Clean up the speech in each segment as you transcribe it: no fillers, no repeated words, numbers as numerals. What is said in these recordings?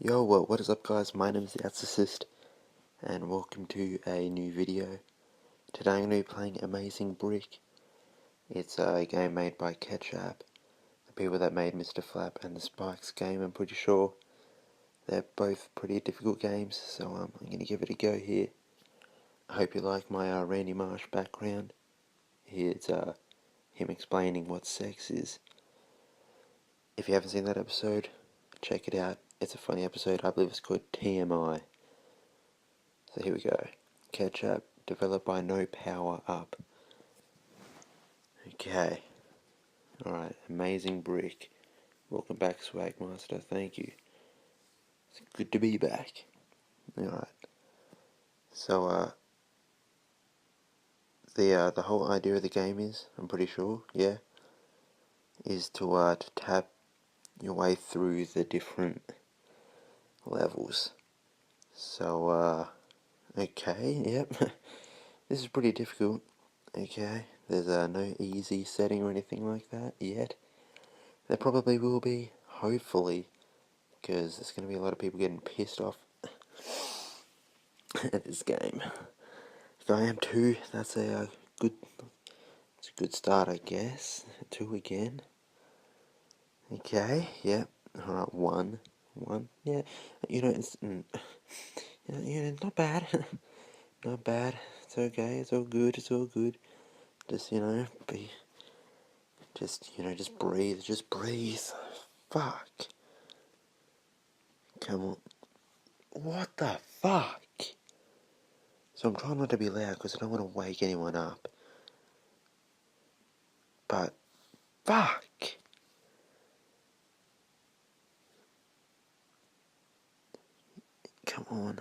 Yo, what is up guys, my name is TheAtsasist and welcome to a new video. Today I'm going to be playing Amazing Brick. It's a game made by Ketchup, the people that made Mr. Flap and the Spikes game. I'm pretty sure they're both pretty difficult games, so I'm going to give it a go here. I hope you like my Randy Marsh background. Here's him explaining what sex is. If you haven't seen that episode, check it out. It's a funny episode. I believe it's called TMI. So here we go. Ketchup, developed by No Power Up. Okay. Alright, Amazing Brick. Welcome back, Swagmaster. Thank you. It's good to be back. Alright. So, the whole idea of the game is, I'm pretty sure, yeah, is to tap your way through the different levels. So, okay, yep. This is pretty difficult. Okay, there's no easy setting or anything like that yet. There probably will be, hopefully, because there's going to be a lot of people getting pissed off at this game. If I am 2, that's a good start, I guess. 2 again. Okay, yep. Alright, 1, yeah. It's not bad. Not bad. It's okay. It's all good. It's all good. Just just breathe. Just breathe. Fuck. Come on. What the fuck? So I'm trying not to be loud because I don't want to wake anyone up. But, fuck! Come on.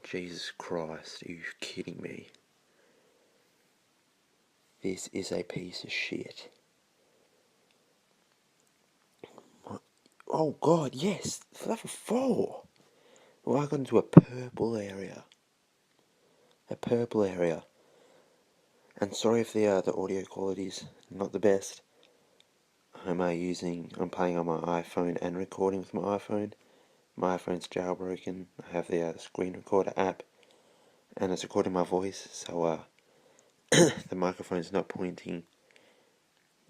Jesus Christ, are you kidding me? This is a piece of shit. What? Oh god, yes! Level 4! Well, I got into a purple area. A purple area. And sorry if the audio quality's not the best. I'm playing on my iPhone and recording with my iPhone. My iPhone's jailbroken. I have the screen recorder app, and it's recording my voice, so the microphone's not pointing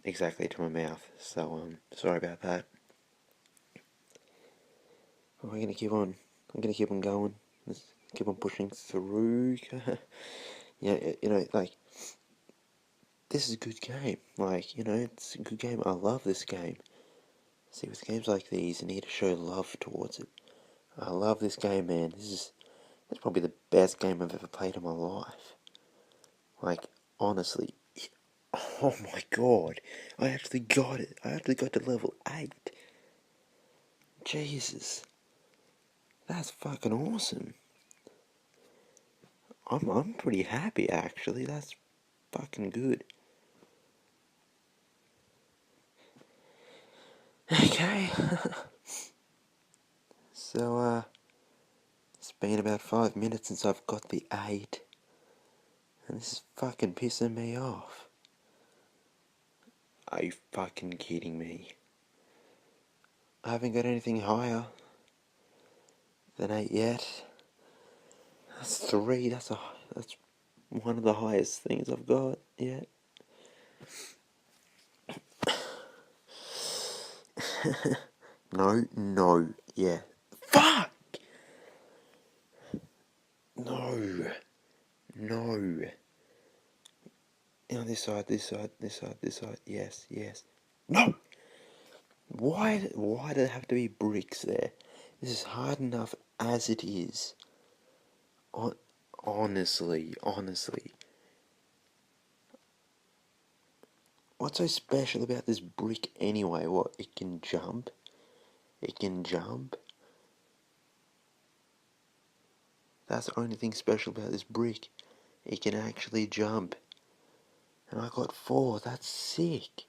exactly to my mouth. So sorry about that. But I'm gonna keep on. I'm gonna keep on going. Let's keep on pushing through. Like, this is a good game. Like, it's a good game. I love this game. See, with games like these, you need to show love towards it. I love this game, man. That's probably the best game I've ever played in my life. Like, honestly. Oh my god. I actually got it. I actually got to level 8. Jesus. That's fucking awesome. I'm pretty happy, actually. That's fucking good. Okay. So, it's been about 5 minutes since I've got the 8. And this is fucking pissing me off. Are you fucking kidding me? I haven't got anything higher than 8 yet. That's 3. That's one of the highest things I've got yet. No, yeah. Fuck! No. This side, yes. No! Why do there have to be bricks there? This is hard enough as it is. Honestly. What's so special about this brick anyway? What, it can jump? That's the only thing special about this brick. It can actually jump. And I got 4, that's sick.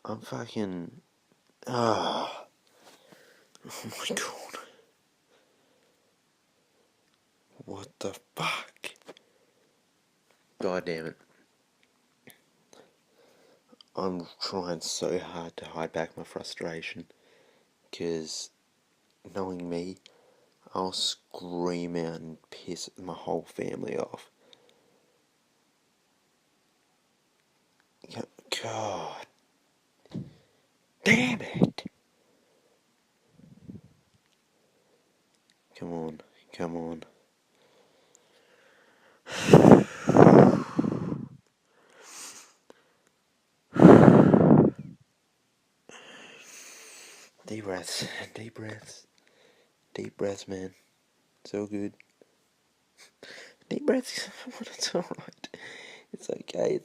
I'm fucking... Oh my god. What the fuck? God damn it. I'm trying so hard to hide back my frustration. because knowing me, I'll scream out and piss my whole family off. God damn it! Come on, come on. Deep breaths, deep breaths, deep breaths, man. So good. Deep breaths, it's alright. It's okay.